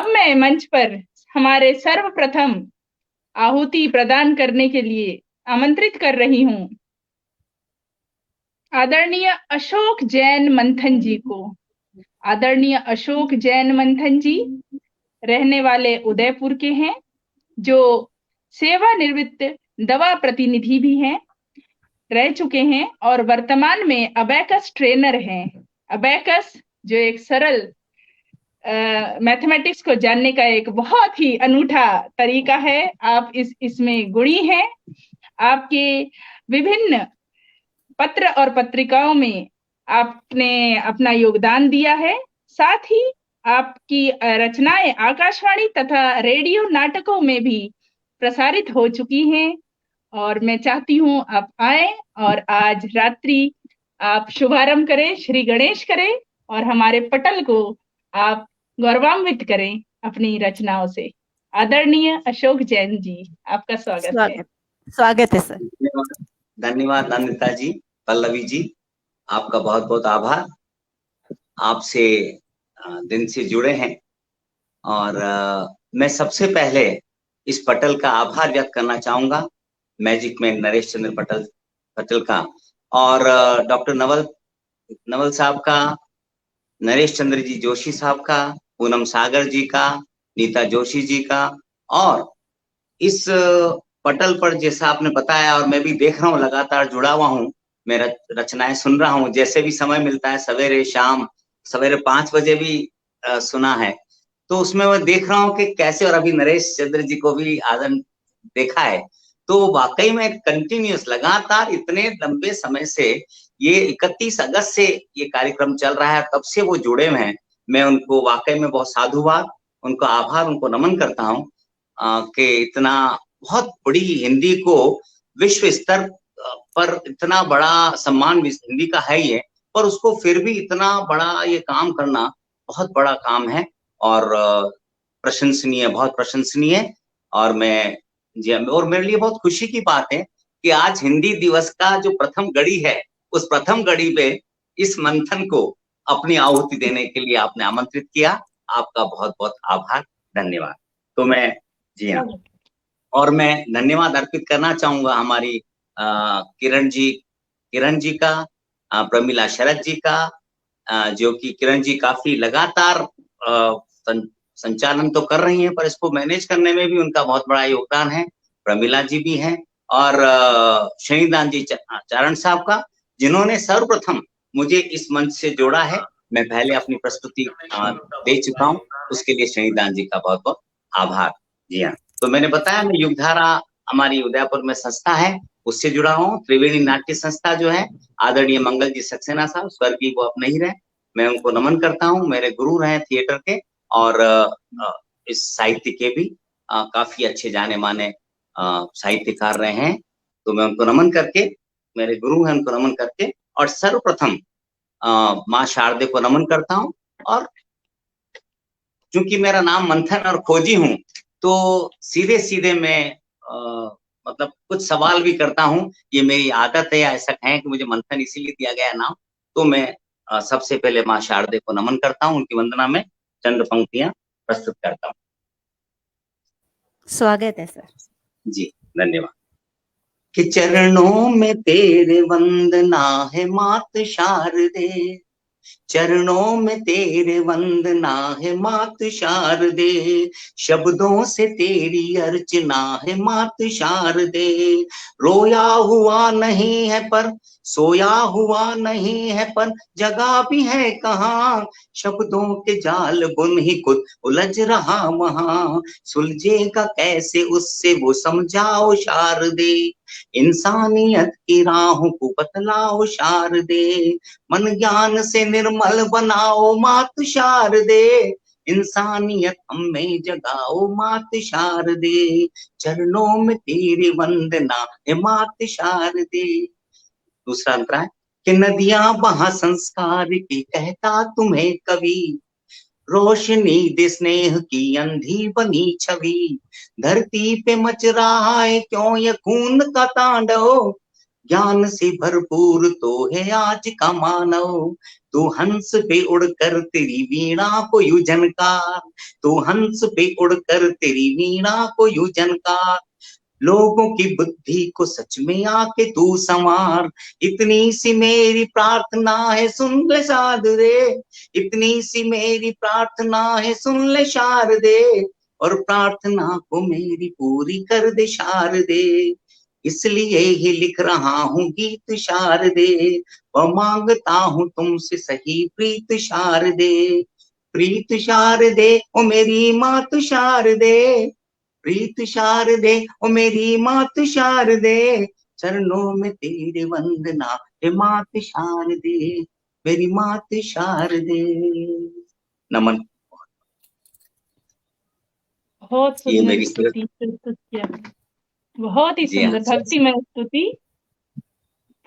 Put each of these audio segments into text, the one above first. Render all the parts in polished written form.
अब मैं मंच पर हमारे सर्वप्रथम आहुति प्रदान करने के लिए आमंत्रित कर रही हूँ आदरणीय अशोक जैन मंथन जी को। आदरणीय अशोक जैन मंथन जी रहने वाले उदयपुर के हैं, जो सेवानिवृत्त दवा प्रतिनिधि भी हैं, रह चुके हैं और वर्तमान में अबेकस ट्रेनर हैं। अबेकस जो एक सरल मैथमेटिक्स को जानने का एक बहुत ही अनूठा तरीका है। आप इसमें गुणी हैं। आपके विभिन्न पत्र और पत्रिकाओं में आपने अपना योगदान दिया है। साथ ही आपकी रचनाएं आकाशवाणी तथा रेडियो नाटकों में भी प्रसारित हो चुकी हैं और मैं चाहती हूँ आप आए और आज रात्रि आप शुभारंभ करें, श्री गणेश करें और हमारे पटल को आप गौरवान्वित करें अपनी रचनाओं से। आदरणीय अशोक जैन जी, आपका स्वागत है। स्वागत है सर। धन्यवाद नंदिता जी, पल्लवी जी, आपका बहुत बहुत आभार। आपसे दिन से जुड़े हैं और मैं सबसे पहले इस पटल का आभार व्यक्त करना चाहूंगा, मैजिक मैन नरेश चंद्र पटल का और डॉक्टर नवल साहब का, नरेश चंद्र जी जोशी साहब का, पूनम सागर जी का, नीता जोशी जी का। और इस पटल पर जैसा आपने बताया और मैं भी देख रहा हूँ, लगातार जुड़ा हुआ हूँ, मैं रचनाएं सुन रहा हूँ, जैसे भी समय मिलता है, सवेरे शाम, सवेरे 5 बजे भी सुना है, तो उसमें मैं देख रहा हूँ कि कैसे, और अभी नरेश चंद्र जी को भी आदम देखा है, तो वाकई में कंटिन्यूस लगातार इतने लंबे समय से ये 31 अगस्त से ये कार्यक्रम चल रहा है, तब से वो जुड़े हुए हैं। मैं उनको वाकई में बहुत साधुवाद, उनको आभार, उनको नमन करता हूँ कि इतना बहुत बड़ी हिंदी को विश्व स्तर पर इतना बड़ा सम्मान हिंदी का है ये, पर उसको फिर भी इतना बड़ा ये काम करना बहुत बड़ा काम है और प्रशंसनीय, बहुत प्रशंसनीय। और मेरे लिए बहुत खुशी की बात है कि आज हिंदी दिवस का जो प्रथम घड़ी है, उस प्रथम घड़ी पे इस मंथन को अपनी आहुति देने के लिए आपने आमंत्रित किया। आपका बहुत बहुत आभार, धन्यवाद। तो मैं जी हाँ, और मैं धन्यवाद अर्पित करना चाहूंगा हमारी किरण जी का, प्रमिला शरद जी का, जो कि किरण जी काफी लगातार संचालन तो कर रही हैं, पर इसको मैनेज करने में भी उनका बहुत बड़ा योगदान है। प्रमिला जी भी हैं और शनिदान जी चारण साहब का, जिन्होंने सर्वप्रथम मुझे इस मंच से जोड़ा है। मैं पहले अपनी प्रस्तुति दे चुका हूँ, उसके लिए शनिदान जी का बहुत बहुत आभार। जी हाँ, तो मैंने बताया मैं युगधारा हमारी उदयपुर में संस्था है, उससे जुड़ा हूँ। त्रिवेणी नाट्य संस्था जो है, आदरणीय मंगल जी सक्सेना साहब, स्वर्गीय वो अब नहीं रहे, मैं उनको नमन करता हूँ, मेरे गुरु रहे थिएटर के और इस साहित्य के भी काफी अच्छे जाने माने साहित्यकार रहे हैं, तो मैं उनको नमन करके, मेरे गुरु हैं उनको नमन करके, और सर्वप्रथम माँ शारदे को नमन करता हूँ। और चूंकि मेरा नाम मंथन और खोजी हूँ, तो सीधे सीधे मैं मतलब कुछ सवाल भी करता हूँ। ये मेरी आदत है, ऐसा कहें कि मुझे मंथन इसीलिए दिया गया नाम। तो मैं सबसे पहले माँ शारदे को नमन करता हूँ, उनकी वंदना में चंद पंक्तियां प्रस्तुत करता हूँ। स्वागत है सर। जी धन्यवाद। कि चरणों में तेरे वंदना है मात शारदे, चरणों में तेरे वंदना है मात शारदे, शब्दों से तेरी अर्चना है मात शारदे। रोया हुआ नहीं है पर सोया हुआ नहीं है, पर जगह भी है कहाँ, शब्दों के जाल बुन ही खुद उलझ रहा वहां, सुलझेगा कैसे उससे वो समझाओ शारदे, इंसानियत की राहों को बतलाओ शारदे, मन ज्ञान से निर्मल बनाओ मात शारदे, इंसानियत हमें जगाओ मात शारदे, चरणों में तेरी वंदना है मात शारदे। दूसरा अंतरा है कि नदियां बहा संस्कार की कहता तुम्हें कवि, रोशनी दे स्नेह की अंधी बनी छवि, धरती पे मच रहा है क्यों ये खून का तांडव, ज्ञान से भरपूर तो है आज का मानव, तू हंस पे उड़कर तेरी वीणा को यूं झनकार, तू हंस पे उड़कर तेरी वीणा को यूं झनकार, लोगों की बुद्धि को सच में आके तू संवार, इतनी सी मेरी प्रार्थना है सुन ले शारदे, इतनी सी मेरी प्रार्थना है सुन ले शारदे, और प्रार्थना को मेरी पूरी कर दे शारदे, इसलिए ही लिख रहा हूँ गीत शारदे, व मांगता हूँ तुमसे सही प्रीत शारदे, प्रीत शारदे ओ मेरी मात शारदे, प्रीत शारदे ओ मेरी मात शारदे, चरणों में तेरे वंदना हे मात शारदे, मेरी मात शारदे। नमन। बहुत ये सुंदर मेरी स्तुति प्रस्तुत किया, बहुत ही जी हाँ सुंदर भक्तिमय स्तुति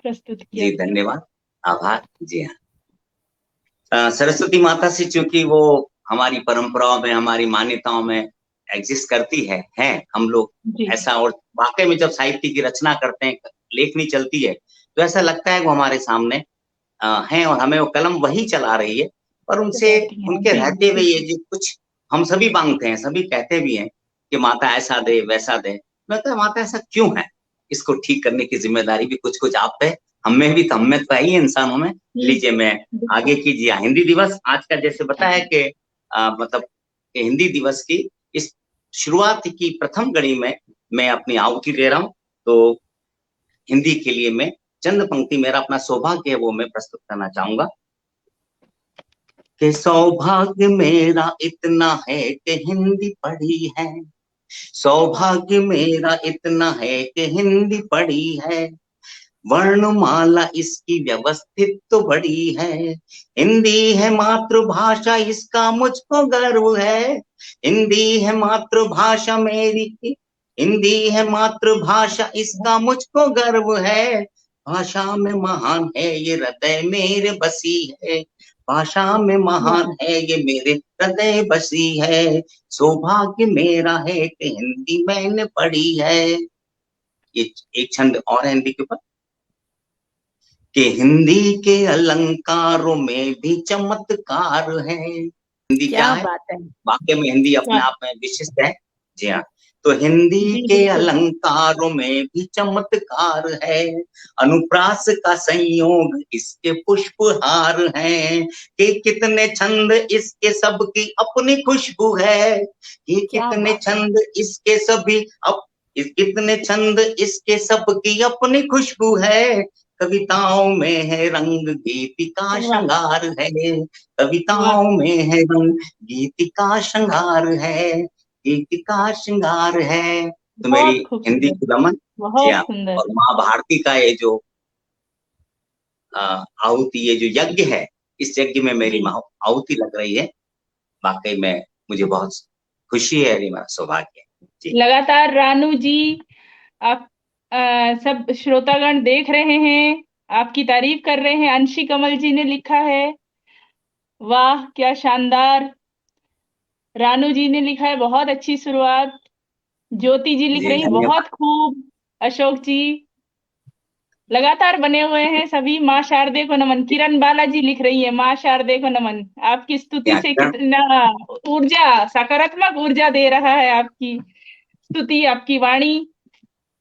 प्रस्तुत किया। जी, धन्यवाद, आभार। जी हाँ, सरस्वती माता से चूंकि वो हमारी परंपराओं में, हमारी मान्यताओं में एग्जिस्ट करती है हम लोग जी ऐसा, और वाकई में जब साहित्य की रचना करते हैं, लेखनी चलती है, तो ऐसा लगता है वो हमारे सामने हैं, और हमें वो कलम वही चला रही है, पर उनसे, चलाती हैं। उनके जी रहते हुए ये जो कुछ हम सभी मांगते हैं, सभी कहते भी हैं कि माता ऐसा दे वैसा दे, लगता है माता ऐसा क्यों है, इसको ठीक करने की जिम्मेदारी भी कुछ कुछ आप पे, हमें भी, तो हमें तो है ही इंसानों में। जी, लीजिए मैं बिल्कुल। आगे कीजिए। हिंदी दिवस आज का जैसे बताया कि मतलब कि हिंदी दिवस की इस शुरुआत की प्रथम घड़ी में मैं अपनी आहुति दे रहा हूँ, तो हिंदी के लिए मैं चंद पंक्ति, मेरा अपना सौभाग्य है वो मैं प्रस्तुत करना चाहूंगा कि सौभाग्य मेरा इतना है कि हिंदी पढ़ी है, सौभाग्य मेरा इतना है कि हिंदी पढ़ी है, वर्णमाला इसकी व्यवस्थित तो बड़ी है, हिंदी है मातृभाषा इसका मुझको गर्व है, हिंदी है मातृभाषा मेरी, हिंदी है मातृभाषा इसका मुझको गर्व है, भाषा में महान है ये हृदय मेरे बसी है, भाषा में महान है ये मेरे हृदय बसी है, सौभाग्य मेरा है कि हिंदी मैंने पढ़ी है। ये एक छंद और है हिंदी के ऊपर कि हिंदी के अलंकारों में भी चमत्कार है। हिंदी क्या क्या है, बात है। वाकई में हिंदी अपने क्या आप में विशिष्ट है। जी हाँ, तो हिंदी जी के बिल्कुल। अलंकारों में भी चमत्कार है, अनुप्रास का संयोग इसके पुष्पहार हैं, कि कितने छंद इसके सबकी अपनी खुशबू है, ये क्या कितने बात है। छंद इसके सभी कितने छंद इसके सबकी अपनी खुशबू है, कविताओं में है रंग गीतिका वाह श्रृंगार है, वाह, कविताओं में है रंग गीतिका श्रृंगार है, गीतिका श्रृंगार है। तो मेरी बहुत हिंदी खूबसूरत, की रमन। जी बहुत हाँ, सुंदर। और माँ भारती का ये जो आहुति, ये जो यज्ञ है, इस यज्ञ में मेरी जी आहुति लग रही है, वाकई में मुझे बहुत खुशी है, मेरा सौभाग्य है। जी लगातार रानू जी, आप सब श्रोतागण देख रहे हैं, आपकी तारीफ कर रहे हैं। अंशी कमल जी ने लिखा है, वाह क्या शानदार। रानू जी ने लिखा है, बहुत अच्छी शुरुआत। ज्योति जी लिख जी, रही है, धन्यवाद। बहुत खूब। अशोक जी लगातार बने हुए हैं सभी। माँ शारदे को नमन। किरण बालाजी लिख रही है, माँ शारदे को नमन। आपकी स्तुति यहाँ से किरण, कितना ऊर्जा, सकारात्मक ऊर्जा दे रहा है आपकी स्तुति, आपकी वाणी।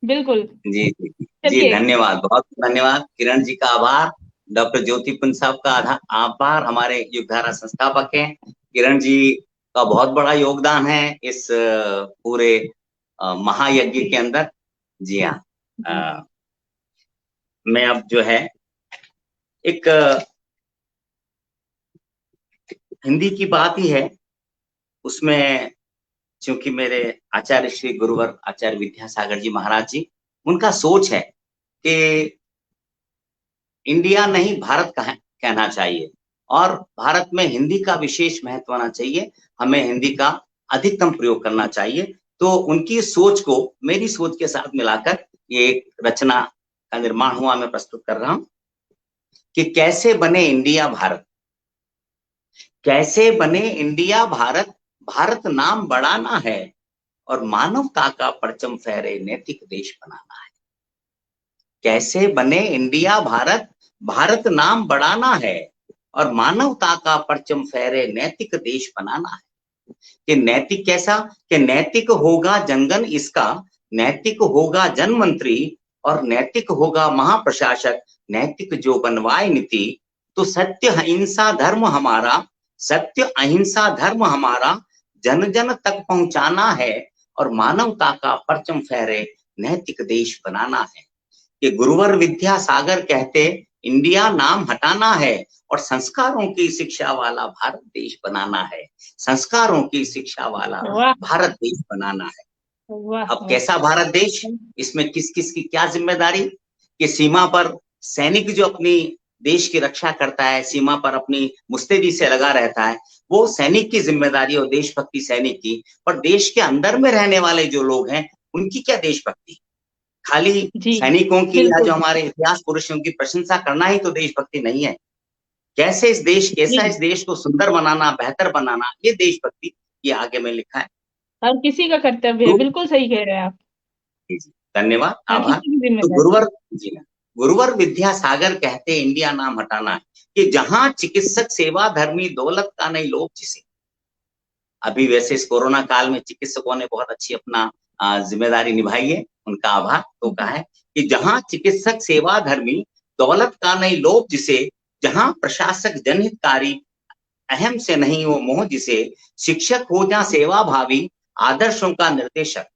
बिल्कुल। जी जी जी, चलिए। धन्यवाद, बहुत धन्यवाद किरण जी का आभार, डॉक्टर ज्योति पुंज साहब का आभार, हमारे युगधारा संस्थापक हैं। किरण जी का बहुत बड़ा योगदान है इस पूरे महायज्ञ जी के अंदर। जी हाँ, जी मैं अब जो है एक हिंदी की बात ही है, उसमें क्योंकि मेरे आचार्य श्री गुरुवर आचार्य विद्यासागर जी महाराज जी, उनका सोच है कि इंडिया नहीं भारत कहना चाहिए, और भारत में हिंदी का विशेष महत्व होना चाहिए, हमें हिंदी का अधिकतम प्रयोग करना चाहिए। तो उनकी सोच को मेरी सोच के साथ मिलाकर ये एक रचना का निर्माण हुआ, मैं प्रस्तुत कर रहा हूं कि कैसे बने इंडिया भारत, कैसे बने इंडिया भारत, भारत नाम बढ़ाना है और मानवता का परचम फहरे नैतिक देश बनाना है। कैसे बने इंडिया भारत, भारत नाम बढ़ाना है और मानवता का परचम फहरे नैतिक देश बनाना है। कि नैतिक कैसा? कि नैतिक होगा जनगण इसका, नैतिक होगा जनमंत्री और नैतिक होगा महाप्रशासक, नैतिक जो बनवाए नीति। तो सत्य अहिंसा धर्म हमारा, सत्य अहिंसा धर्म हमारा, जन जन तक पहुंचाना है और मानवता का परचम फहरे नैतिक देश बनाना है। कि गुरुवर विद्यासागर कहते इंडिया नाम हटाना है और संस्कारों की शिक्षा वाला भारत देश बनाना है, संस्कारों की शिक्षा वाला वाह भारत देश बनाना है। वाह अब वाह। कैसा भारत देश, इसमें किस किस की क्या जिम्मेदारी? कि सीमा पर सैनिक जो अपनी देश की रक्षा करता है, सीमा पर अपनी मुस्तैदी से लगा रहता है, वो सैनिक की जिम्मेदारी और देशभक्ति सैनिक की। पर देश के अंदर में रहने वाले जो लोग हैं उनकी क्या देशभक्ति? खाली जी सैनिकों की या जो बिल्कुल। हमारे इतिहास पुरुषों की प्रशंसा करना ही तो देशभक्ति नहीं है। कैसे इस देश, कैसा जी, इस देश को सुंदर बनाना, बेहतर बनाना, ये देशभक्ति, ये आगे में लिखा है। हर किसी का कर्तव्य है, तो बिल्कुल सही कह रहे हैं आप। जी जी, धन्यवाद, हर आभार। किसी की तो जिम्मेदारी। गुरुवर जी, गुरुवर विद्यासागर कहते इंडिया नाम हटाना है कि जहां चिकित्सक सेवा धर्मी दौलत का नहीं लोभ जिसे। अभी वैसे इस कोरोना काल में चिकित्सकों ने बहुत अच्छी अपना जिम्मेदारी निभाई है, उनका आभार। तो कहा है कि जहां चिकित्सक सेवा धर्मी दौलत का नहीं लोभ जिसे, जहां प्रशासक जनहितकारी अहम से नहीं वो मोह जिसे, शिक्षक हो जा सेवा भावी आदर्शों का निर्देशक।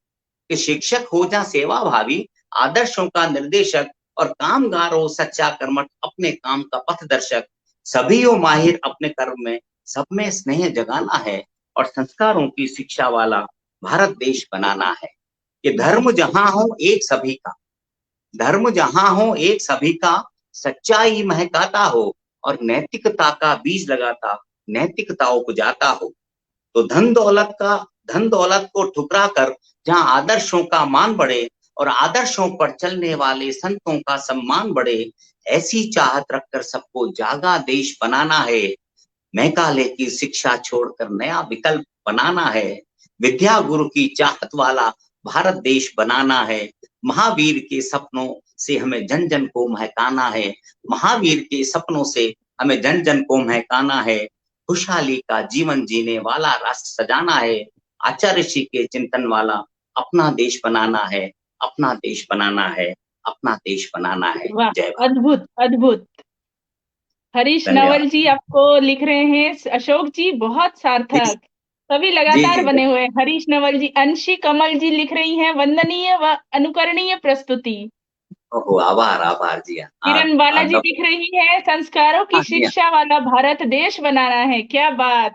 कि शिक्षक हो जा सेवा भावी आदर्शों का निर्देशक और कामगार हो सच्चा कर्मठ अपने काम का पथदर्शक। सभी हो माहिर अपने कर्म में, सब में स्नेह जगाना है और संस्कारों की शिक्षा वाला भारत देश बनाना है। कि धर्म जहां हो एक सभी का, धर्म जहां हो एक सभी का, सच्चाई महकाता हो और नैतिकता का बीज लगाता, नैतिकता उपजाता हो। तो धन दौलत को ठुकरा कर जहां आदर्शों का मान बढ़े और आदर्शों पर चलने वाले संतों का सम्मान बढ़े, ऐसी चाहत रखकर सबको जागा देश बनाना है। मैकाले की शिक्षा छोड़कर नया विकल्प बनाना है। विद्या गुरु की चाहत वाला भारत देश बनाना है। महावीर के सपनों से हमें जन जन को महकाना है, महावीर के सपनों से हमें जन जन को महकाना है। खुशहाली का जीवन जीने वाला राष्ट्र सजाना है। आचार्य ऋषि के चिंतन वाला अपना देश बनाना है, अपना देश बनाना है, अपना देश बनाना है। वाह, जय भारत। अद्भुत अद्भुत। हरीश धन्यवाद। नवल जी आपको लिख रहे हैं, अशोक जी बहुत जी सार्थक, सभी जी लगातार जी, बने हुए हैं। हरीश नवल जी, अंशी कमल जी लिख रही हैं, वंदनीय व अनुकरणीय प्रस्तुति। ओहो, आभार आभार जी। किरण बालाजी डॉक्टर, लिख रही है, संस्कारों की हाँ जी, शिक्षा वाला भारत देश बनाना है। क्या बात,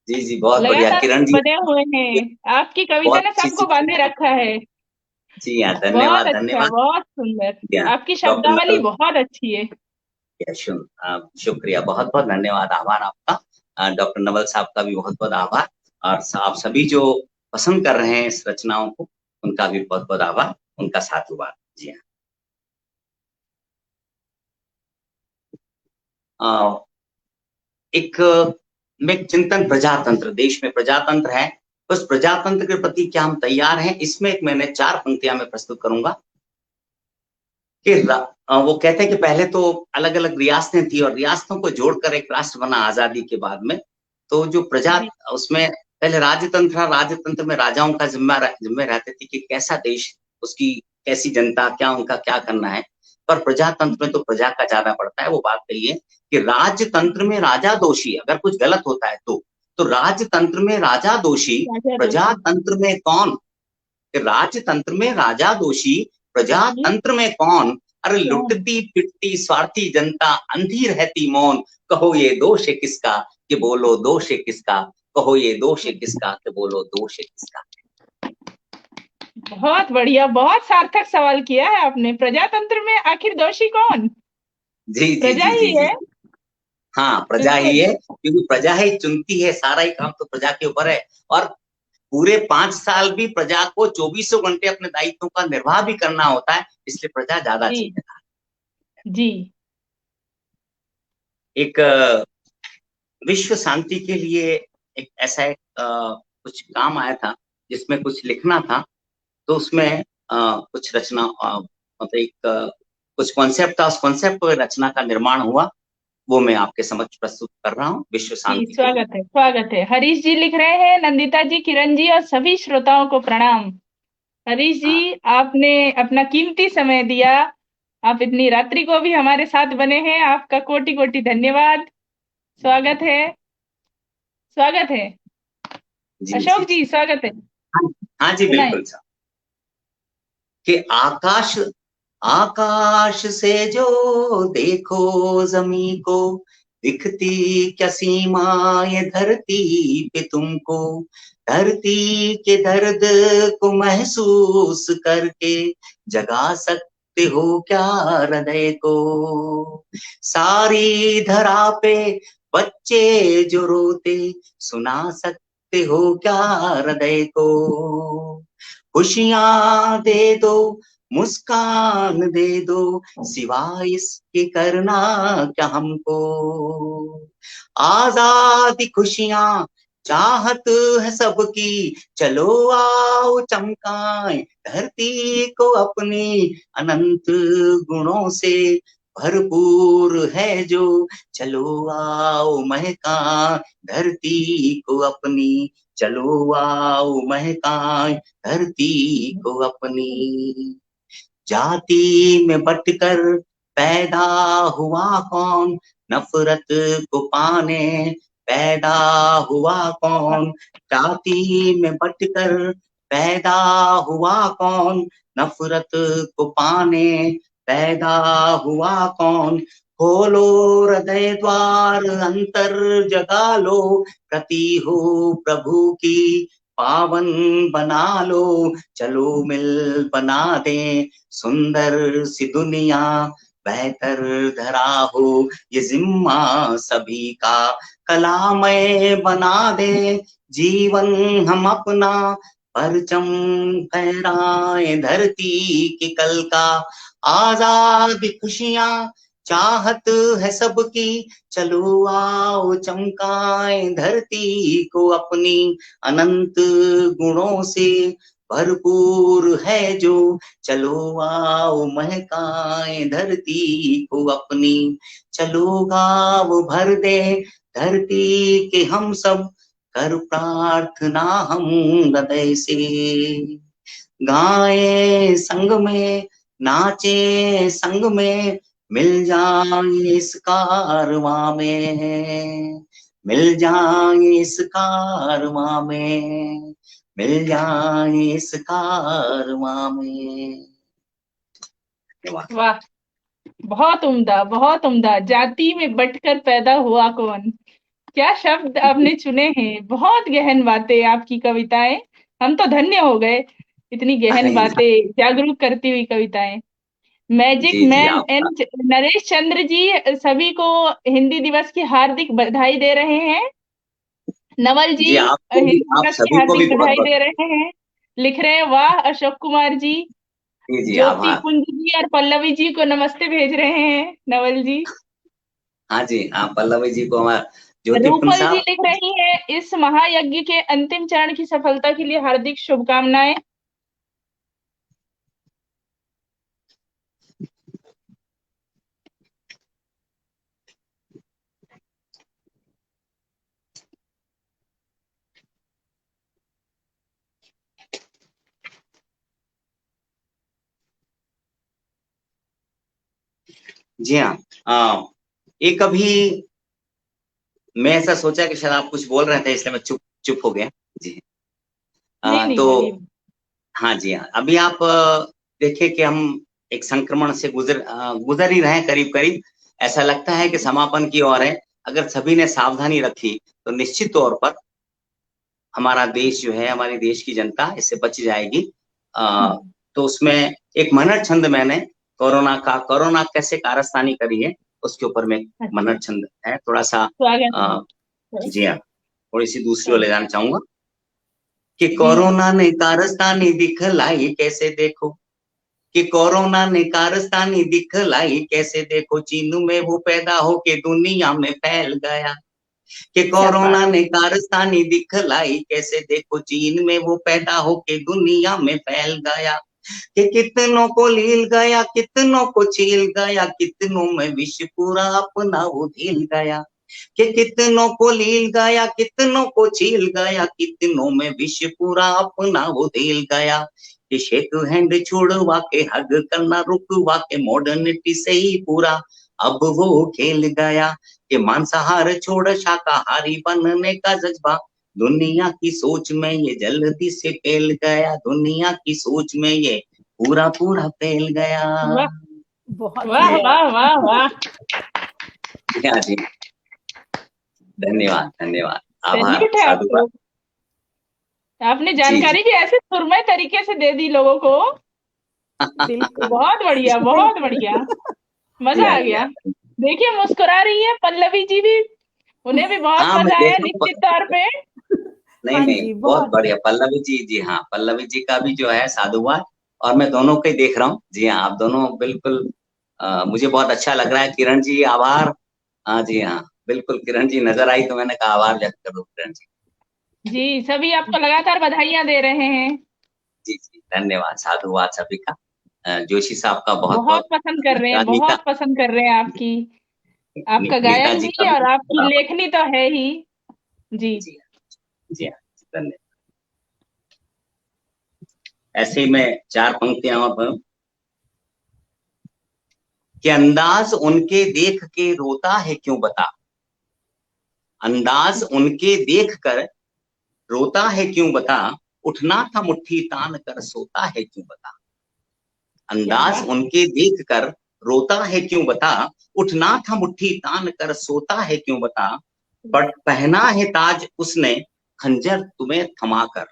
जी जी, बहुत बढ़िया लगातार किरण जी। बने हुए हैं। आपकी कविता बहुत ने अच्छी सबको शिक्षा। बांधे रखा है। जी हाँ, बहुत धन्यवाद अच्छा, धन्यवाद। बहुत सुंदर। जी हाँ, आपकी डॉक्टर शब्दावली नवल, बहुत अच्छी है। शुक्रिया, बहुत बहुत धन्यवाद, आभार आपका। डॉक्टर नवल साहब का भी बहुत बहुत आभार। और आप सभी जो पसंद कर रहे हैं इस रचनाओं को, उनका भी बहुत बहुत आभार, उनका साधुवाद। जी हाँ। एक में चिंतन प्रजातंत्र, देश में प्रजातंत्र है, उस प्रजातंत्र के प्रति क्या हम तैयार हैं, इसमें एक मैंने 4 पंक्तियां मैं प्रस्तुत करूंगा। कि वो कहते हैं कि पहले तो अलग अलग रियासतें थी और रियासतों को जोड़कर एक राष्ट्र बना आजादी के बाद में। तो जो प्रजा, जी उसमें पहले राजतंत्र था, राजतंत्र में राजाओं का जिम्मे रहते थे कि कैसा देश, उसकी कैसी जनता, क्या उनका क्या करना है। पर प्रजातंत्र में तो प्रजा का ज्यादा पड़ता है। वो बात कही है कि राजतंत्र में राजा दोषी, अगर कुछ गलत होता है तो राजतंत्र में राजा दोषी, राजा दोषी। प्रजातंत्र में कौन। राजतंत्र में राजा दोषी, दोषी प्रजातंत्र में कौन। अरे कौन। लुटती पिटती स्वार्थी जनता अंधी रहती मौन, कहो ये दोष है किसका, कि बोलो दोष है किसका, कहो ये दोष है किसका, कि बोलो दोष है किसका। बहुत बढ़िया, बहुत सार्थक सवाल किया है आपने। प्रजातंत्र में आखिर दोषी कौन? जी जी प्रजा जी जी ही जी, है। हाँ, प्रजा ही बिल्कुल। है, क्योंकि प्रजा ही चुनती है, सारा ही काम तो प्रजा के ऊपर है। और पूरे 5 साल भी प्रजा को 24 घंटे अपने दायित्वों का निर्वाह भी करना होता है, इसलिए प्रजा ज्यादा जी जिम्मेदार। जी एक विश्व शांति के लिए एक ऐसा एक कुछ काम आया था जिसमें कुछ लिखना था। तो उसमें कुछ रचना, मतलब एक कुछ कॉन्सेप्ट था, उस कॉन्सेप्ट पर रचना का निर्माण हुआ। वो मैं आपके समक्ष प्रस्तुत कर रहा हूँ विश्व जी, शांति के लिए। स्वागत है, स्वागत है। हरीश जी लिख रहे हैं, नंदिता जी, किरण जी और सभी श्रोताओं को प्रणाम। हरीश हाँ जी, आपने अपना कीमती समय दिया, आप इतनी रात्रि को भी हमारे साथ बने हैं, आपका कोटि कोटि धन्यवाद। स्वागत है, स्वागत है। जी जी अशोक जी। जी, स्वागत है। हाँ, हाँ जी सुनाए। बिल्कुल सर। कि आकाश आकाश से जो देखो जमी को, दिखती क्या सीमा ये धरती पे तुमको। धरती के दर्द को महसूस करके जगा सकते हो क्या हृदय को। सारी धरा पे बच्चे जो रोते, सुना सकते हो क्या हृदय को। खुशियां दे दो, मुस्कान दे दो, सिवाय इसके करना क्या हमको। आजादी खुशियां चाहत है सबकी, चलो आओ चमकाएं धरती को अपनी। अनंत गुणों से भरपूर है जो, चलो आओ महका धरती को अपनी। चलो आओ महकाएं धरती को अपनी। जाति में बंटकर पैदा हुआ कौन, नफरत को पाने पैदा हुआ कौन। जाति में बंटकर पैदा हुआ कौन, नफरत को पाने पैदा हुआ कौन। खोलो हृदय द्वार अंतर जगा लो, प्रति हो प्रभु की पावन बना लो। चलो मिल बना दे सुंदर सी दुनिया, बेहतर धरा हो ये जिम्मा सभी का। कलामय बना दे जीवन हम अपना, परचम फहराए धरती की कल का। आजादी खुशियां चाहत है सबकी, चलो आओ चमकाए धरती को अपनी। अनंत गुणों से भरपूर है जो, चलो आओ महकाए धरती को अपनी। चलो गाँव भर दे धरती के हम सब, कर प्रार्थना हम हृदय से। गाए संग में नाचे संग में, मिल जाए इस कारवां में। मिल जाए इस कारवां में, मिल जाए इस कारवां में। वाह, बहुत उम्दा, बहुत उम्दा। जाति में बंटकर पैदा हुआ कौन, क्या शब्द आपने चुने हैं। बहुत गहन बातें आपकी कविताएं, हम तो धन्य हो गए। इतनी गहन अरे बातें, जागरूक करती हुई कविताएं। मैजिक जी जी मैन आपका। एन नरेश चंद्र जी सभी को हिंदी दिवस की हार्दिक बधाई दे रहे हैं। नवल जी जी आपको भी, हिंदी आप दिवस की सभी को भी हार्दिक बहुत बधाई बहुत। दे रहे हैं। लिख रहे हैं, वाह। अशोक कुमार जी, जी जी ज्योति आभार। कुंज जी और पल्लवी जी को नमस्ते भेज रहे हैं, नवल जी। हाँ जी, हाँ पल्लवी जी को हमारा ज्योति कुंज रूपल जी साहब। लिख रही हैं, इस महायज्ञ के अंतिम चरण की सफलता के लिए हार्दिक शुभकामनाएं। जी हाँ, एक अभी मैं ऐसा सोचा कि शायद आप कुछ बोल रहे थे, इसलिए मैं चुप चुप हो गया। जी नहीं नहीं, तो बोलिए। हाँ जी हाँ, अभी आप देखिए कि हम एक संक्रमण से गुजर ही रहे हैं करीब करीब। ऐसा लगता है कि समापन की ओर है। अगर सभी ने सावधानी रखी तो निश्चित तौर पर हमारा देश जो है, हमारी देश की जनता इससे बच जाएगी। तो उसमें एक मनर छंद मैंने कोरोना कैसे कारस्तानी करी है, उसके ऊपर में अच्छा, मनर छंद है थोड़ा सा। स्वागत अ, है। जी हाँ, थोड़ी सी दूसरी ओर ले स्वागत। जाना चाहूंगा कि जी जी। कोरोना ने कारस्तानी दिखलाई कैसे देखो। कि कोरोना ने कारस्तानी दिखलाई कैसे देखो, चीन में वो पैदा होके दुनिया में फैल गया। कि क्या बात। कोरोना ने कारस्तानी दिखलाई कैसे देखो, चीन में वो पैदा होके दुनिया में फैल गया। कि कितनों को लील गया, कितनों को छील गया, कितनों में विष पूरा अपना वो ढील गया। कि कितनों को लील गया, कितनों को छील गया, कितनों में विष पूरा अपना वो ढील गया। कि शेक हैंड छुड़वा के हग करना रुकवा के मॉडर्निटी से ही पूरा अब वो खेल गया। कि मांसाहार छोड़ शाकाहारी बनने का जज्बा दुनिया की सोच में ये जल्दी से फैल गया, दुनिया की सोच में ये पूरा पूरा फैल गया। बहुत वाह वाह वाह वाह। जी धन्यवाद धन्यवाद, आभार, सैल्यूट है आपको। आपने जानकारी भी ऐसे सुरमय तरीके से दे दी लोगों को। बिल्कुल, बहुत बढ़िया बहुत बढ़िया, मजा आ गया। देखिए मुस्कुरा रही है पल्लवी जी भी, उन्हें भी बहुत मजा आया निश्चित तौर पे। नहीं नहीं बहुत बढ़िया पल्लवी जी। जी हाँ, पल्लवी जी का भी जो है साधुवाद, और मैं दोनों को ही देख रहा हूँ। जी हाँ, आप दोनों बिल्कुल मुझे बहुत अच्छा लग रहा है। किरण जी आभार। जी हाँ बिल्कुल, किरण जी नजर आई तो मैंने कहा आभार व्यक्त कर दो किरण जी। जी सभी आपको लगातार बधाइयां दे रहे हैं। जी जी धन्यवाद, साधुवाद सभी का। जोशी साहब का बहुत बहुत पसंद कर रहे हैं, बहुत पसंद कर रहे हैं आपका गायन भी और आपकी लेखनी तो है ही। जी जी धन्यवाद। ऐसे ही मैं 4 पंक्तियां और पढ़ूं। कि अंदाज उनके देख के रोता है क्यों बता, अंदाज उनके देख कर रोता है क्यों बता, उठना था मुट्ठी तान कर सोता है क्यों बता। अंदाज उनके देख कर रोता है क्यों बता, उठना था मुट्ठी तान कर सोता है क्यों बता। पर पहना है ताज उसने खंजर तुम्हें थमा कर,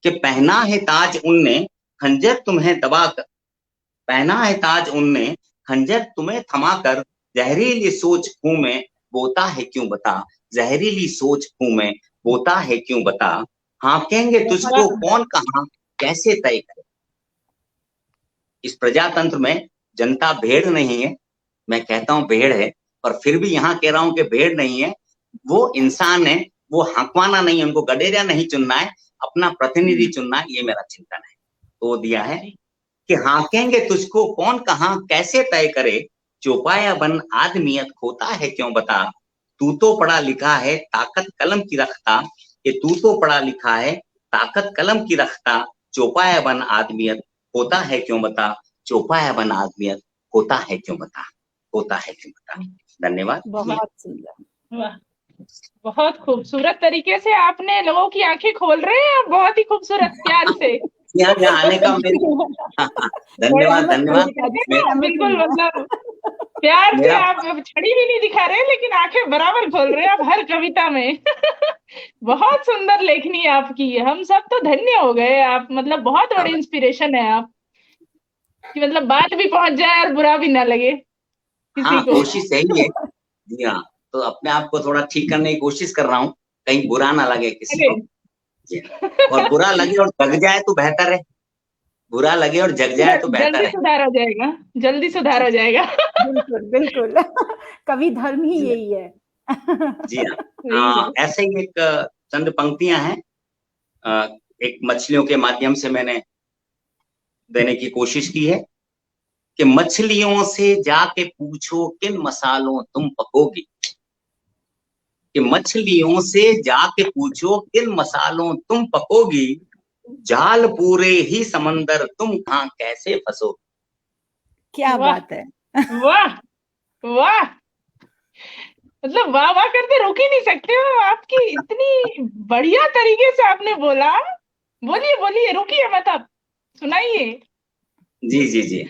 कि पहना है ताज उनने खंजर तुम्हें दबा कर, पहना है ताज उनने खंजर तुम्हें थमा कर, जहरीली सोच हूं में बोता है क्यों बता, जहरीली सोच हूं में बोता है क्यों बता। हाँकेंगे तुझको कौन कहां कैसे तय करे। इस प्रजातंत्र में जनता भेड़ नहीं है, मैं कहता हूं भेड़ है, पर फिर भी यहाँ कह रहा हूं कि भेड़ नहीं है, वो इंसान है। वो हकवाना नहीं है, उनको गडेरिया नहीं चुनना है, अपना प्रतिनिधि चुनना है, ये मेरा चिंतन है। तो दिया है कि हाँकेंगे तुझको कौन कहां कैसे तय करे, चौपाया बन आदमियत खोता है क्यों बता। तू तो पढ़ा लिखा है ताकत कलम की रखता, कि तू तो पढ़ा लिखा है ताकत कलम की रखता, चौपाया बन आदमियत होता है क्यों बता, चौपाया बन आदमियत होता है क्यों बता, होता है क्यों बता। धन्यवाद। बहुत सुंदर, वाह, बहुत खूबसूरत तरीके से आपने लोगों की आंखें खोल रहे हैं, बहुत ही खूबसूरत प्यार से यहाँ आने का धन्यवाद धन्यवाद। बिल्कुल, मतलब प्यार से आप छड़ी भी नहीं दिखा रहे, लेकिन आंखें बराबर खोल रहे हैं आप हर कविता में बहुत सुंदर लेखनी है आपकी, हम सब तो धन्य हो गए। आप मतलब बहुत बड़ी इंस्पिरेशन है आप, कि मतलब बात भी पहुंच जाए और बुरा भी ना लगे किसी को। कोशिश सही है। जी हाँ, तो अपने आप को थोड़ा ठीक करने की कोशिश कर रहा हूँ, कहीं बुरा ना लगे किसी को। और बुरा लगे और जग जाए तो बेहतर है, बुरा लगे और जग जाए तो बेहतर है। जल्दी सुधार हो जाएगा, जल्दी सुधार हो जाएगा। बिल्कुल बिल्कुल, कवि धर्म ही यही है। जी हाँ, ऐसे ही एक चंद पंक्तियां हैं, एक मछलियों के माध्यम से मैंने देने की कोशिश की है। कि मछलियों से जाके पूछो किन मसालों तुम पकोगी, कि मछलियों से जाके पूछो किन मसालों तुम पकोगी, जाल पूरे ही समंदर तुम कहां कैसे फंसोगी। क्या बात है, वाह वाह, मतलब वाह वाह करते रुक ही नहीं सकते हो, आपकी इतनी बढ़िया तरीके से आपने बोला। बोलिए बोलिए, रुकिए मत, आप सुनाइए। जी जी जी,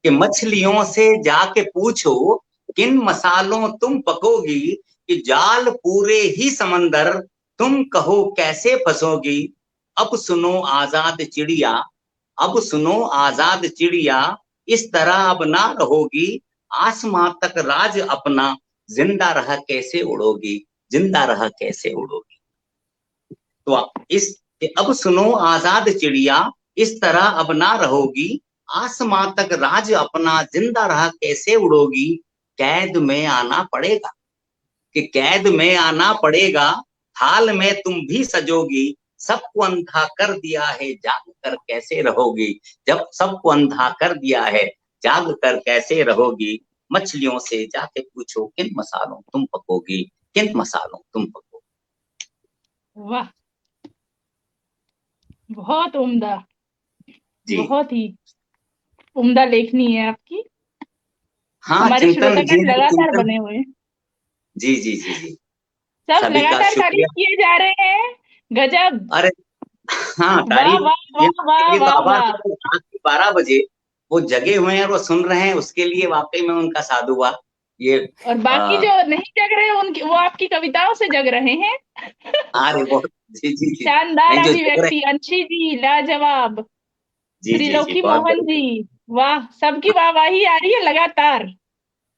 कि मछलियों से जाके पूछो किन मसालों तुम पकोगी, कि जाल पूरे ही समंदर तुम कहो कैसे फंसोगी। अब सुनो आजाद चिड़िया, अब सुनो आजाद चिड़िया, इस तरह अब ना रहोगी, आसमां तक राज अपना जिंदा रह कैसे उड़ोगी, जिंदा रह कैसे उड़ोगी। तो इस अब सुनो आजाद चिड़िया, इस तरह अब ना रहोगी, आसमां तक राज अपना जिंदा रह कैसे उड़ोगी। कैद में आना पड़ेगा, कि कैद में आना पड़ेगा, हाल में तुम भी सजोगी, सबको अंधा कर दिया है, जाग कर कैसे रहोगी। जब सबको अंधा कर दिया है, जाग कर कैसे रहोगी। मछलियों से जाके पूछो किन मसालों तुम पकोगी, किन मसालों तुम पकोगी। वाह, बहुत उम्दा, जी बहुत ही उम्दा लेखनी है आपकी। हाँ, हमारे चिंतन जी श्रोतागण हाँ, लगातार चिंतन। बने हुए हैं, जी जी जी जी, सब सभी का लगातार तारीफ शुक्रिया। किए जा रहे हैं। गजब, अरे हाँ, वाह तारीफ वाह ये वाह वाह ये तो वाह आभार। वाह। तो रात के 12 बजे वो जगे हुए हैं और वो सुन रहे हैं, उसके लिए वाकई में उनका साधुवाद। ये और बाकी जो नहीं जग रहे हैं उनकी, वो आपकी कविताओं से जग रहे हैं। अरे बहुत, जी जी जी, शानदार नहीं जो जग रहे अभिव्यक्ति, अंशी जी लाजवाब, जी जी जी, त्रिलोकी बहुत मोहन बहुत। जी, वाह, सबकी वाहवाही आ रही है लगातार,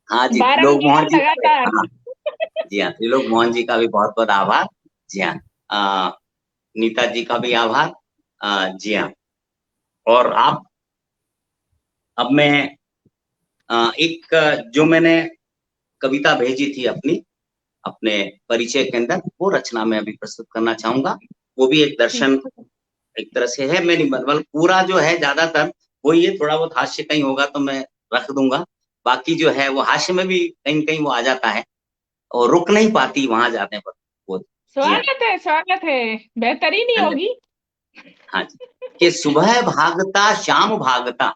हाँ जी, त्रिलोक मोहन बारंबार जी का भी, लगातार। हाँ जी हाँ, त्रिलोक मोहन जी का भी बहुत बहुत आभार। जी हाँ, नीता जी का भी आभार। जी हाँ, और आप, अब मैं एक जो मैंने कविता भेजी थी अपनी, अपने परिचय के अंदर, वो रचना मैं अभी प्रस्तुत करना चाहूंगा। वो भी एक ठीक दर्शन एक तरह से है, मेरी मतलब पूरा जो है ज्यादातर वो ये, थोड़ा बहुत हास्य कहीं होगा तो मैं रख दूंगा। बाकी जो है वो हास्य में भी कहीं कहीं वो आ जाता है और रुक नहीं पाती वहां जाने पर वो। जी हाँ, स्वागत है, स्वागत है, बेहतरीन ही धन्यवाद। होगी। हाँ जी, कि सुबह भागता शाम भागता,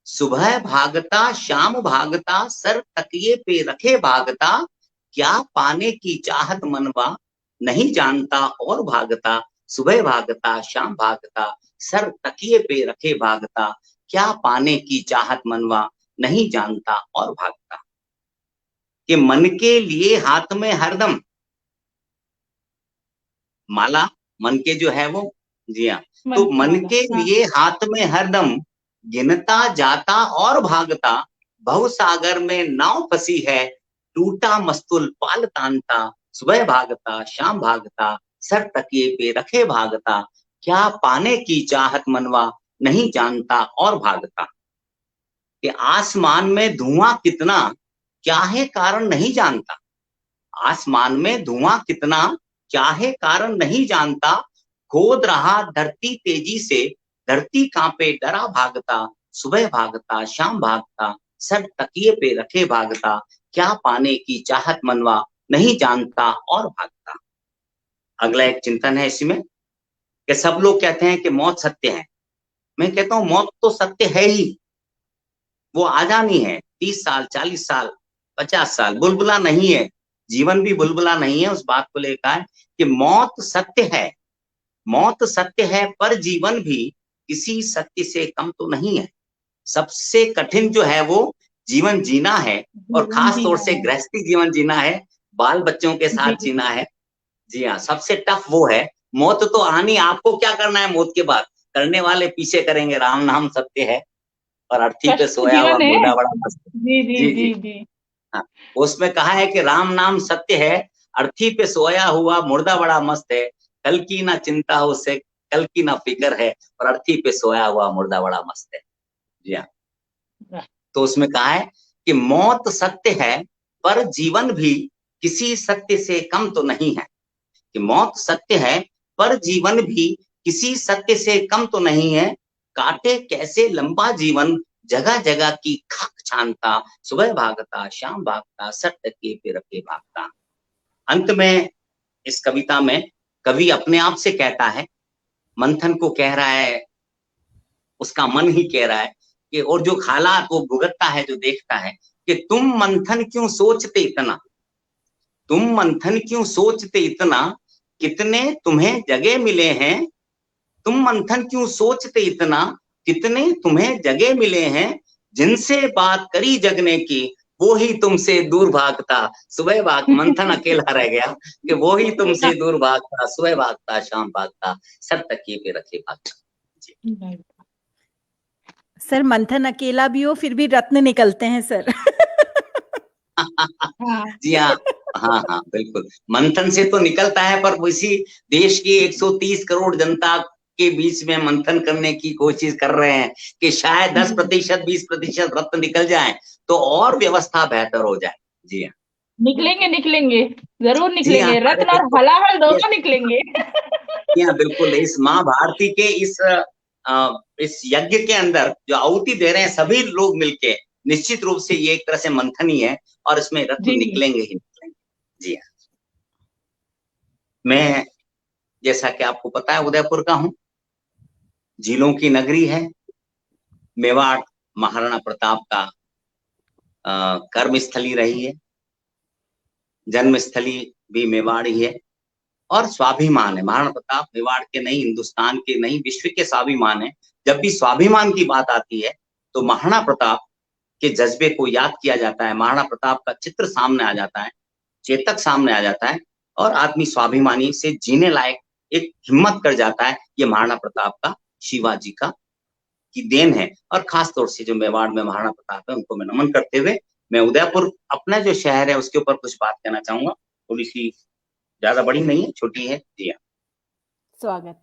सुबह भागता शाम भागता, सर तकिए पे रखे भागता, क्या पाने की चाहत मनवा नहीं जानता और भागता। सुबह भागता शाम भागता, सर तकिए पे रखे भागता, क्या पाने की चाहत मनवा नहीं जानता और भागता। कि मन के लिए हाथ में हरदम माला, मन के जो है वो, जी हाँ, मन तो की मन माला, के हाँ। लिए हाथ में हरदम, गिनता जाता और भागता, भव सागर में नाव फंसी है, टूटा मस्तूल पाल तानता। सुबह भागता शाम भागता, सर तकिए पे रखे भागता, क्या पाने की चाहत मनवा नहीं जानता और भागता। कि आसमान में धुआं कितना, क्या है कारण नहीं जानता। आसमान में धुआं कितना, क्या है कारण नहीं जानता। खोद रहा धरती तेजी से, धरती कांपे डरा भागता। सुबह भागता शाम भागता, सर तकिए पे रखे भागता, क्या पाने की चाहत मनवा नहीं जानता और भागता। अगला एक चिंतन है इसमें, कि सब लोग कहते हैं कि मौत सत्य है। मैं कहता हूं मौत तो सत्य है ही, वो आ जानी है। 30 साल 40 साल 50 साल बुलबुला नहीं है, जीवन भी बुलबुला नहीं है। उस बात को लेकर कि मौत सत्य है, मौत सत्य है, पर जीवन भी किसी सत्य से कम तो नहीं है। सबसे कठिन जो है वो जीवन जीना है, और जीवन खास तौर जीना से है। गृहस्थी जीवन जीना है, बाल बच्चों के जी, साथ जीना है। जी हाँ, सबसे टफ वो है। मौत तो आनी, आपको क्या करना है मौत के बाद, करने वाले पीछे करेंगे, राम नाम सत्य है, और अर्थी पे कष्ट तो सोया हुआ जीवन है। मुर्दा बड़ा मस्त है। जी जी जी जी जी जी। हाँ, उसमें कहा है कि राम नाम सत्य है, अर्थी पे सोया हुआ मुर्दा बड़ा मस्त है, कल की ना चिंता उसे, कल की ना फिक्र है, और अर्थी पे सोया हुआ मुर्दा बड़ा मस्त है। जी हाँ, तो उसमें कहा है कि मौत सत्य है, पर जीवन भी किसी सत्य से कम तो नहीं है। कि मौत सत्य है, पर जीवन भी किसी सत्य से कम तो नहीं है। काटे कैसे लंबा जीवन, जगह जगह की खाक छानता। सुबह भागता शाम भागता, सर तकिए पे रखे भागता। अंत में इस कविता में कवि अपने आप से कहता है, मंथन को कह रहा है, उसका मन ही कह रहा है कि, और जो हालात वो भुगतता है, जो देखता है, कि तुम मंथन क्यों सोचते इतना, तुम मंथन क्यों सोचते इतना, कितने तुम्हें जगह मिले हैं। तुम मंथन क्यों सोचते इतना, कितने तुम्हें जगह मिले हैं। जिनसे बात करी जगने की, वो ही तुमसे दूर भागता। सुबह भाग, मंथन अकेला रह गया कि वो ही तुमसे दूर भागता। सुबह भागता शाम भागता, सर तकिए पे रखे भागता। जी सर मंथन अकेला भी हो फिर भी रत्न निकलते हैं सर। हाँ। जी हाँ, हाँ हाँ बिल्कुल, मंथन से तो निकलता है, पर इसी देश की 130 करोड़ जनता के बीच में मंथन करने की कोशिश कर रहे हैं कि शायद 10% 20% रत्न निकल जाए तो और व्यवस्था बेहतर हो जाए। जी हाँ, निकलेंगे निकलेंगे, जरूर जी हाँ, निकलेंगे, अरे रत्न और बिल्कुल, हलाहल ये दोनों निकलेंगे। जी हाँ, बिल्कुल। इस माँ भारती के इस यज्ञ के अंदर जो आहुति दे रहे हैं सभी लोग मिलके, निश्चित रूप से ये एक तरह से मंथन ही है और इसमें रत्न जी निकलेंगे ही निकलेंगे। जी हाँ। मैं, जैसा कि आपको पता है, उदयपुर का हूँ, झीलों की नगरी है। मेवाड़ महाराणा प्रताप का कर्म स्थली रही है, जन्म स्थली भी मेवाड़ ही है और स्वाभिमान है। महाराणा प्रताप मेवाड़ के नहीं, हिंदुस्तान के नहीं, विश्व के स्वाभिमान है। जब भी स्वाभिमान की बात आती है तो महाराणा प्रताप के जज्बे को याद किया जाता है, महाराणा प्रताप का चित्र सामने आ जाता है, चेतक सामने आ जाता है और आदमी स्वाभिमानी से जीने लायक एक हिम्मत कर जाता है। ये महाराणा प्रताप का, शिवाजी का की देन है। और खास तौर से जो मेवाड़ में महाराणा प्रताप है उनको मैं नमन करते हुए मैं उदयपुर अपना जो शहर है उसके ऊपर कुछ बात कहना चाहूंगा। थोड़ी सी, ज्यादा बड़ी नहीं है, छोटी है। जी हाँ, स्वागत।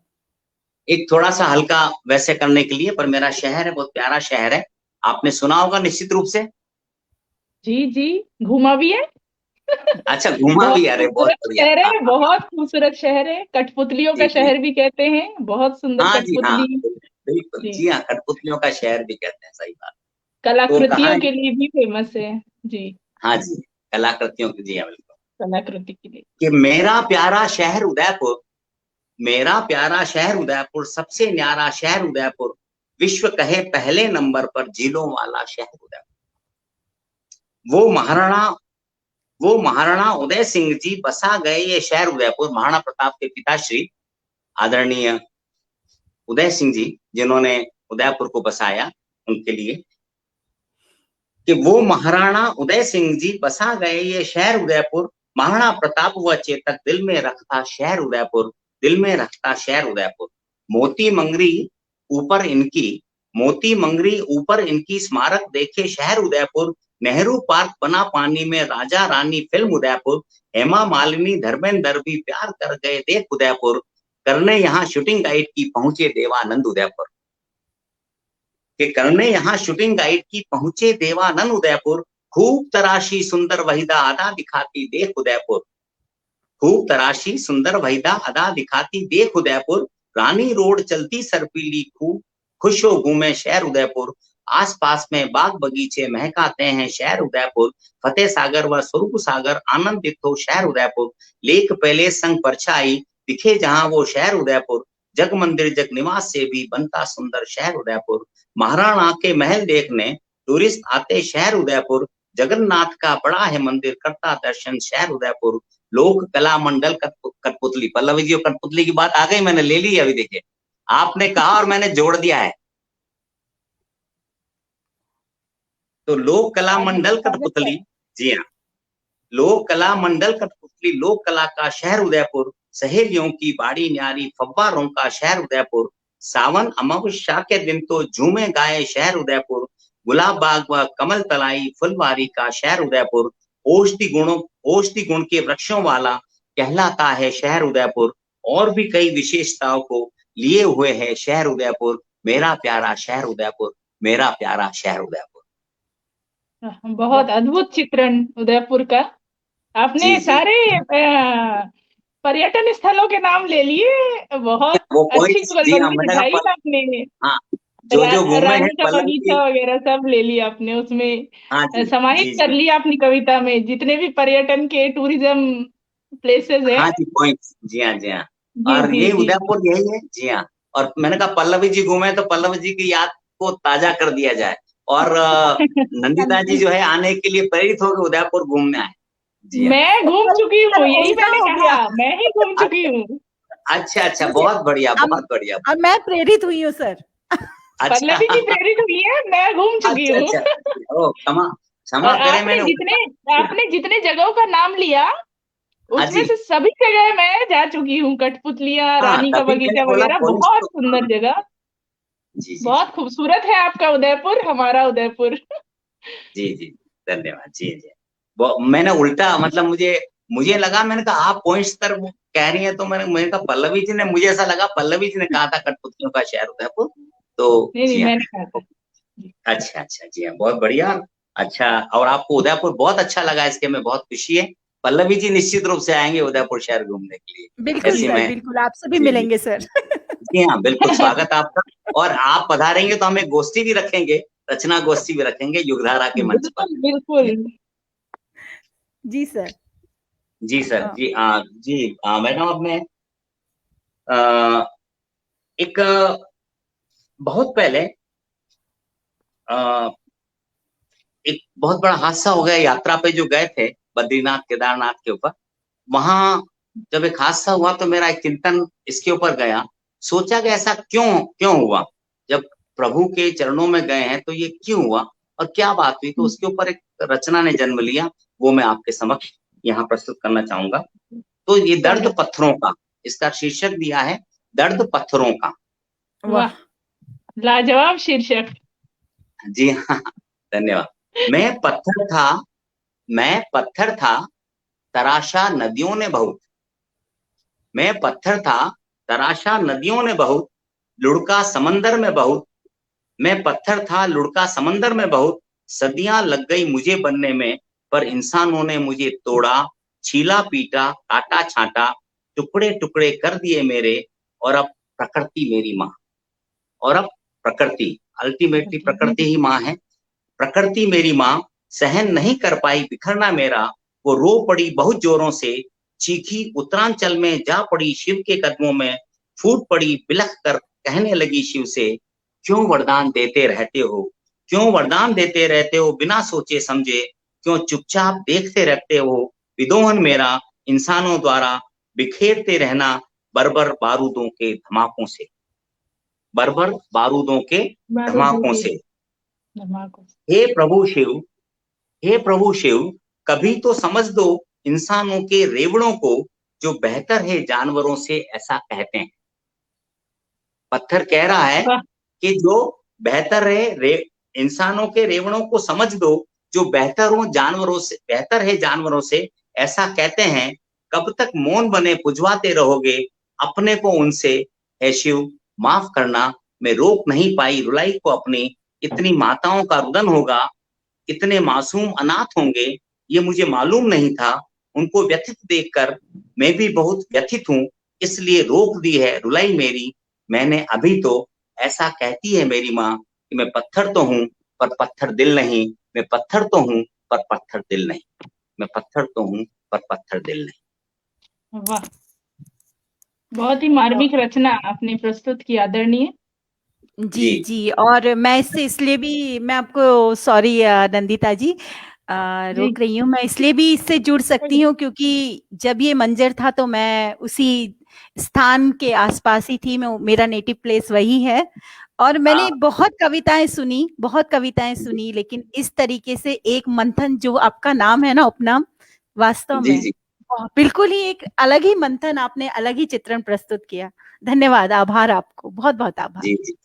एक थोड़ा सा हल्का वैसे करने के लिए, पर मेरा शहर है, बहुत प्यारा शहर है, आपने सुना होगा निश्चित रूप से। जी जी, घूमा भी है। अच्छा, घूमा बहुत भी? अरे बहुत खूबसूरत बढ़िया। शहर हाँ है, हाँ बहुत खूबसूरत शहर है, कठपुतलियों का जी जी, शहर भी कहते हैं, बहुत सुंदर हाँ जी हाँ, कठपुतली। बिल्कुल। जी, जी हाँ, कठपुतलियों का शहर भी कहते हैं, सही बात। तो कहा, कलाकृतियों के लिए भी फेमस है। जी, हाँ जी, कलाकृतियों की, जी हाँ, बिल्कुल। कलाकृति के लिए। कि मेरा प्यारा शहर उदयपुर, मेरा प्यारा शहर उदयपुर, सबसे न्यारा शहर उदयपुर, विश्व कहे पहले नंबर पर झीलों वाला शहर उदयपुर। वो महाराणा उदय सिंह जी बसा गए ये शहर उदयपुर। महाराणा प्रताप के पिताश्री आदरणीय उदय सिंह जी, जिन्होंने उदयपुर को बसाया, उनके लिए कि वो महाराणा उदय सिंह जी बसा गए ये शहर उदयपुर, महाराणा प्रताप व चेतक दिल में रखता शहर उदयपुर, दिल में रखता शहर उदयपुर। मोती मंगरी ऊपर इनकी, मोती मंगरी ऊपर इनकी, स्मारक देखे शहर उदयपुर, नेहरू पार्क बना पानी में, राजा रानी फिल्म उदयपुर, हेमा मालिनी धर्मेंद्र भी प्यार कर गए देख उदयपुर, करने यहाँ शूटिंग गाइड की पहुंचे देवानंद उदयपुर। कि करने यहाँ शूटिंग गाइड की पहुंचे देवानंद उदयपुर, खूब तराशी सुंदर वहीदा अदा दिखाती देख उदयपुर, खूब तराशी सुंदर वहीदा अदा दिखाती देख उदयपुर, रानी रोड चलती सरपीली, खूब खुश हो घूमे शहर उदयपुर, आस पास में बाग बगीचे महकाते हैं शहर उदयपुर, फतेह सागर व स्वरूप सागर आनंदित हो शहर उदयपुर, लेक पैलेस संग परछाई दिखे जहां वो शहर उदयपुर, जग मंदिर जग निवास से भी बनता सुंदर शहर उदयपुर, महाराणा के महल देखने टूरिस्ट आते शहर उदयपुर, जगन्नाथ का बड़ा है मंदिर करता दर्शन शहर उदयपुर, लोक कला मंडल कठपुतली। पल्लवी जी, कठपुतली की बात आ गई, मैंने ले ली अभी, देखिए आपने कहा और मैंने जोड़ दिया है। तो लोक कला मंडल कठपुतली, जी हाँ, लोक कला मंडल कठपुतली, लोक कला का शहर उदयपुर, सहेलियों की बाड़ी न्यारी फव्वारों का शहर उदयपुर, सावन अमावस्या के दिन तो झूमे गाए शहर उदयपुर, गुलाब बाग व कमल तलाई फुलवारी का शहर उदयपुर, औषधि गुण के वृक्षों वाला कहलाता है शहर उदयपुर, और भी कई विशेषताओं को लिए हुए है शहर उदयपुर, मेरा प्यारा शहर उदयपुर, मेरा प्यारा शहर उदयपुर। बहुत अद्भुत चित्रण उदयपुर का। जी आपने जी, सारे पर्यटन स्थलों के नाम ले लिए, बहुत वो अच्छी पॉइंट्स, जी हाँ, जुगलबंदी मैंने बिठाई कहा, आपने। हाँ, जो जो घूमे हैं रानी का पल्लवी जी। बगीचा वगैरह सब ले लिया आपने उसमें, हाँ जी समाहित जी कर जी, लिया अपनी कविता में, जितने भी पर्यटन के टूरिज्म प्लेसेस है। हाँ जी, पॉइंट्स, जी हाँ जी हाँ। जी और जी ये जी। उदयपुर यही है, जी हाँ। और मैंने कहा पल्लवी जी घूमे तो पल्लवी जी की याद को ताजा कर दिया जाए, और नंदिता जी जो है आने के लिए प्रेरित होकर उदयपुर घूमने आए। जी हाँ। मैं घूम चुकी हूँ, यही उल्टा मैंने हो कहा, गया। मैं ही घूम चुकी हूँ। अच्छा अच्छा, मुझे बहुत बढ़िया, अब बहुत बढ़िया। अब मैं प्रेरित हुई हूँ सर। अच्छा पल्लवी जी प्रेरित हुई है, मैं घूम चुकी अच्छा हूँ। अच्छा, ओ क्षमा, क्षमा और करें, मैंने उल्टा। जी हाँ, आपने जितने जगहों का नाम लिया, हाँ उसमें जी, से सभी जगह मैं जा चुकी हूँ, कठपुतलियां, हाँ, रानी का तभी मैंने बगीचा बोला वगैरह, पॉइंट्स बहुत तो, सुंदर हाँ, जगह। जी जी जी बहुत खूबसूरत है आपका उदयपुर, हमारा उदयपुर। जी जी, धन्यवाद। जी जी, वो मैंने उल्टा, मतलब मुझे मुझे लगा, मैंने कहा आप पॉइंट्स तर वो कह रही हैं, तो मैंने कहा पल्लवी जी ने, मुझे ऐसा लगा पल्लवी जी ने कहा था कठपुतलियों का शहर उदयपुर, तो नहीं जी नहीं, हाँ। मैंने कहा था। जी। अच्छा अच्छा, जी हाँ, बहुत बढ़िया। अच्छा, और आपको उदयपुर बहुत अच्छा लगा, इसके में बहुत खुशी है। पल्लवी जी निश्चित रूप से आएंगे उदयपुर शहर घूमने के लिए। बिल्कुल ऐसे सर, में बिल्कुल आपसे भी जी, मिलेंगे सर। जी हाँ, बिल्कुल स्वागत आपका। और आप पधारेंगे तो हम एक गोष्ठी भी रखेंगे, रचना गोष्ठी भी रखेंगे युगधारा के मंच पर। बिल्कुल बिल्कुल। जी सर। जी सर। अ, जी मैडम, अब मैं एक बहुत पहले एक बहुत बड़ा हादसा हो गया यात्रा पे जो गए थे बद्रीनाथ केदारनाथ के ऊपर। वहां जब एक हादसा हुआ तो मेरा एक चिंतन इसके ऊपर गया। सोचा कि ऐसा क्यों क्यों हुआ, जब प्रभु के चरणों में गए हैं तो ये क्यों हुआ और क्या बात हुई। तो उसके ऊपर एक रचना ने जन्म लिया, वो मैं आपके समक्ष यहाँ प्रस्तुत करना चाहूंगा। तो ये दर्द पत्थरों का, इसका शीर्षक दिया है दर्द पत्थरों का। वाह, लाजवाब शीर्षक। जी हाँ, धन्यवाद। मैं पत्थर था तराशा नदियों ने बहुत। मैं पत्थर था तराशा नदियों ने बहुत, लुढ़का समंदर में बहुत। मैं पत्थर था लुढ़का समंदर में बहुत, सदियां लग गई मुझे बनने में, पर इंसानों ने मुझे तोड़ा, छीला पीटा, काटा छांटा, टुकड़े टुकड़े कर दिए मेरे। और अब प्रकृति मेरी माँ, और अब प्रकृति, अल्टीमेटली प्रकृति ही माँ है। प्रकृति मेरी माँ सहन नहीं कर पाई बिखरना मेरा, वो रो पड़ी बहुत जोरों से, चीखी उत्तरांचल में जा पड़ी शिव के कदमों में, फूट पड़ी बिलख कर कहने लगी शिव से, क्यों वरदान देते रहते हो, क्यों वरदान देते रहते हो बिना सोचे समझे, क्यों चुपचाप देखते रहते हो विदोहन मेरा, इंसानों द्वारा बिखेरते रहना बर्बर बारूदों के धमाकों से, बर्बर बारूदों के धमाकों से। हे प्रभु शिव, हे प्रभु शिव, कभी तो समझ दो इंसानों के रेवड़ों को, जो बेहतर है जानवरों से ऐसा कहते हैं। पत्थर कह रहा है कि जो बेहतर है इंसानों के रेवड़ों को समझ दो, जो बेहतर हो जानवरों से, बेहतर है जानवरों से ऐसा कहते हैं। कब तक मौन बने पुजवाते रहोगे अपने को उनसे, हे शिव माफ करना मैं रोक नहीं पाई रुलाई को अपनी, इतनी माताओं का रुदन होगा, इतने मासूम अनाथ होंगे, ये मुझे मालूम नहीं था। उनको व्यथित देखकर मैं भी बहुत व्यथित हूँ, इसलिए रोक दी है रुलाई मेरी मैंने अभी तो। ऐसा कहती है मेरी माँ कि मैं पत्थर तो हूँ पर पत्थर दिल नहीं, मैं पत्थर तो हूँ पर पत्थर दिल नहीं, मैं पत्थर तो हूँ पर पत्थर दिल नहीं। वाह, बहुत ही मार्मिक रचना आपने प्रस्तुत की आदरणीय। जी जी, और मैं इससे इसलिए भी मैं आपको सॉरी नंदिता जी रोक रही हूँ, मैं इसलिए भी इससे जुड़ सकती हूँ क्योंकि जब ये मंजर था तो मैं उसी स्थान के आसपास ही थी, मैं मेरा नेटिव प्लेस वही है। और मैंने बहुत कविताएं सुनी, लेकिन इस तरीके से एक मंथन जो आपका नाम है ना, उपनाम, वास्तव में बिल्कुल ही एक अलग ही मंथन, आपने अलग ही चित्रण प्रस्तुत किया। धन्यवाद, आभार आपको, बहुत बहुत आभार।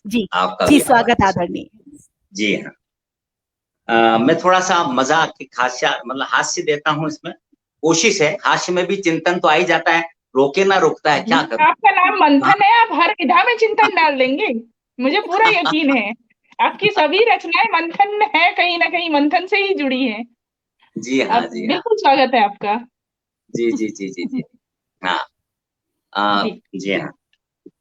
जी आपका जी, स्वागत आदरणीय। जी हाँ, मैं थोड़ा सा मजाक की मतलब हास्य देता हूँ इसमें, कोशिश है। हास्य में भी चिंतन तो आ ही जाता है, रोके ना रोकता है, क्या करूं। आपका नाम मंथन है, आप हर विधा में चिंतन डाल देंगे, मुझे पूरा यकीन है। आपकी सभी रचनाएं मंथन है, कहीं ना कहीं मंथन से ही जुड़ी है। जी हाँ, जी हाँ, बिल्कुल स्वागत है आपका। जी जी जी जी जी हाँ, जी हाँ।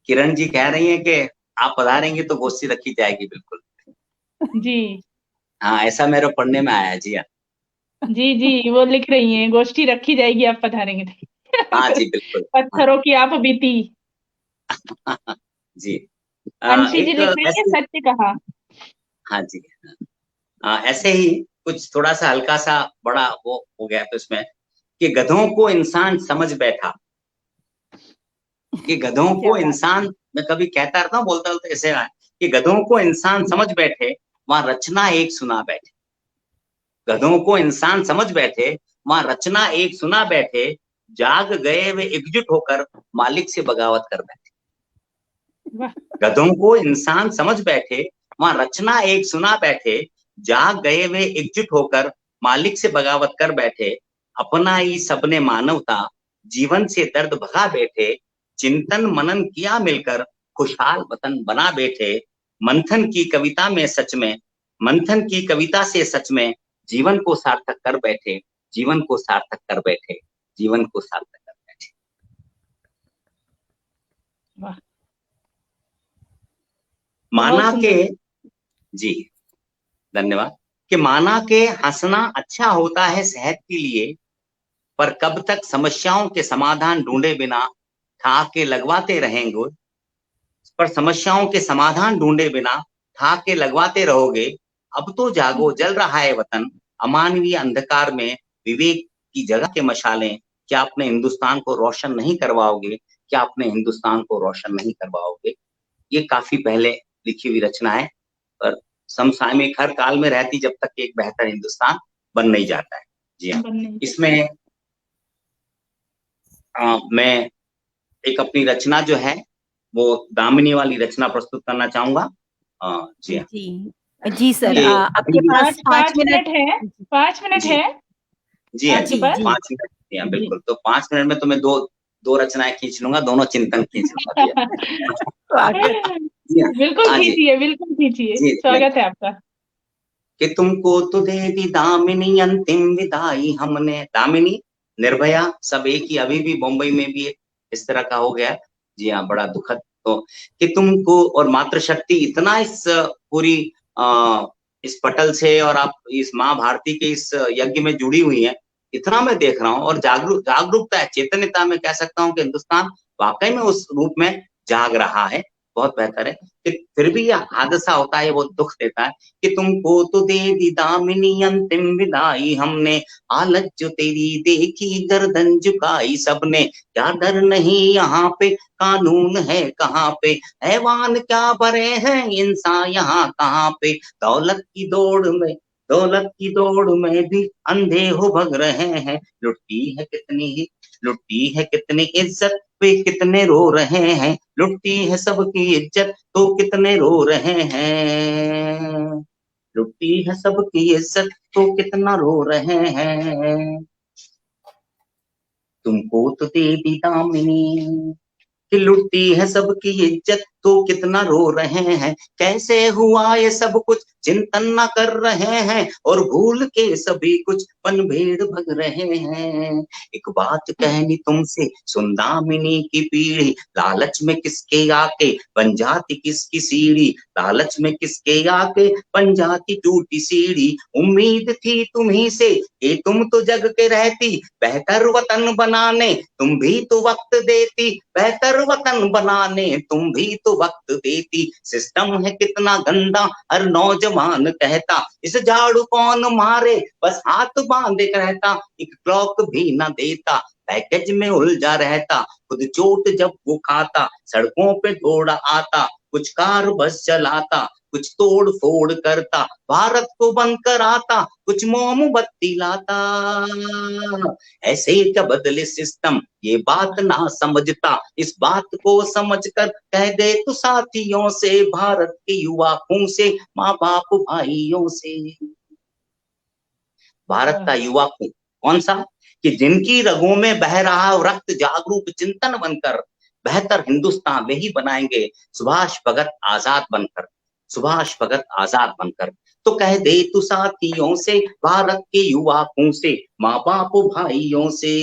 किरण जी कह रही हैं कि आप पधारेंगे तो गोष्ठी रखी जाएगी, बिल्कुल जी हाँ, ऐसा मेरे पढ़ने में आया। जी हाँ, जी जी, वो लिख रही हैं गोष्ठी रखी जाएगी आप पधारेंगे तो। हाँ जी बिल्कुल। पत्थरों की आप बीती। जी अंशी जी एक लिख रही है, सत्य कहा। हाँ जी ऐसे ही कुछ थोड़ा सा हल्का सा बड़ा वो हो गया तो इसमें कि गधों को इंसान समझ बैठा, कि गधों को इंसान, मैं कभी कहता रहता हूँ बोलता बोलता ऐसे कि गधों को इंसान समझ बैठे वहां रचना एक सुना बैठे, गधों को इंसान समझ बैठे वहां रचना एक सुना बैठे, जाग गए वे एकजुट होकर मालिक से बगावत कर बैठे। गधों को इंसान समझ बैठे वहां रचना एक सुना बैठे, जाग गए वे एकजुट होकर मालिक से बगावत कर बैठे, अपना ही सबने मानवता जीवन से दर्द भगा बैठे, चिंतन मनन किया मिलकर खुशहाल वतन बना बैठे, मंथन की कविता में सच में, मंथन की कविता से सच में जीवन को सार्थक कर बैठे, जीवन को सार्थक कर बैठे, जीवन को सार्थक कर बैठे। वाह, माना बहुत के, सुंदर। जी धन्यवाद, कि माना के हंसना अच्छा होता है सेहत के लिए, पर कब तक समस्याओं के समाधान ढूंढे बिना ठाके लगवाते रहेंगे, पर समस्याओं के समाधान ढूंढे बिना ठाके लगवाते रहोगे। अब तो जागो, जल रहा है वतन, अमानवीय अंधकार में विवेक की जगह के मशालें, क्या अपने हिंदुस्तान को रोशन नहीं करवाओगे, क्या अपने हिंदुस्तान को रोशन नहीं करवाओगे। ये काफी पहले लिखी हुई रचना है, पर समसामयिक हर काल में रहती जब तक एक बेहतर हिंदुस्तान बन नहीं जाता है। जी हाँ, इसमें मैं एक अपनी रचना जो है वो दामिनी वाली रचना प्रस्तुत करना चाहूंगा। जी हाँ, जी सर, ये आपके पास 5 मिनट है। 5 मिनट जी, है जी हाँ, आपके जी पास? 5 मिनट, जी हाँ बिल्कुल। तो 5 मिनट में तो मैं दो रचनाएं खींच लूंगा, दोनों चिंतन खींच लूंगा। जी हाँ, बिल्कुल हाँ जी, खींचिए, बिल्कुल खींचिए, जी स्वागत है आपका। कि तुमको तो दे दी दामिनी अंतिम विदाई हमने। दामिनी, निर्भया सब एक ही, अभी भी मुंबई में भी इस तरह का हो गया। जी हाँ, बड़ा दुखद। तो कि तुमको, और मातृशक्ति इतना इस पूरी इस पटल से और आप इस माँ भारती के इस यज्ञ में जुड़ी हुई है, इतना मैं देख रहा हूँ। और जागरूकता है, चेतन्यता में कह सकता हूँ कि हिंदुस्तान वाकई में उस रूप में जाग रहा है। बहुत बेहतर है कि फिर भी यह हादसा होता है, वो दुख देता है कि तुमको तो दे दी दामिनी अंतिम विदाई हमने, हालत जो तेरी देखी गर्दन झुकाई सबने। क्या डर नहीं यहाँ पे, कानून है कहाँ पे, हैवान क्या बड़े हैं इंसान यहाँ कहाँ पे। दौलत की दौड़ में भी अंधे हो भग रहे हैं। लुटती है कितनी इज्जत पे कितने रो रहे हैं। लुटती है सबकी इज्जत तो कितने रो रहे हैं। लुटती है सबकी इज्जत तो कितना रो रहे हैं। तुमको तो दे दी दामिनी, कि लुटती है सबकी इज्जत तो कितना रो रहे हैं। कैसे हुआ ये सब कुछ चिंतन न कर रहे हैं, और भूल के सभी कुछ पन भेड़ भग रहे हैं। एक बात कहनी तुमसे सुन दामिनी की पीढ़ी, लालच में किसके आके बन जाती किसकी सीढ़ी। लालच में किसके आके बन जाती टूटी सीढ़ी। उम्मीद थी तुम्ही से कि तुम तो जग के रहती, बेहतर वतन बनाने तुम भी तो वक्त देती। बेहतर वतन बनाने तुम भी तो वक्त देती। सिस्टम है कितना गंदा हर नौजवान कहता, इस झाड़ू कौन मारे बस हाथ बांधे रहता। एक क्लॉक भी न देता, पैकेज में उलझा रहता। खुद चोट जब वो खाता सड़कों पे दौड़ा आता। कुछ कार बस चलाता, कुछ तोड़ फोड़ करता। भारत को बंद कराता, कुछ मोमबत्ती लाता। ऐसे क्या बदले सिस्टम ये बात ना समझता। इस बात को समझकर कह दे तो साथियों से, भारत के युवा खून से, माँ बाप भाइयों से। भारत का युवा खून कौन सा, कि जिनकी रगों में बह रहा रक्त जागरूक चिंतन बनकर बेहतर हिंदुस्तान वही बनाएंगे। सुभाष भगत आजाद बनकर, सुभाष भगत आजाद बनकर। तो कह दे तू साथियों से, भारत के युवा खून से, माँ बाप भाइयों से।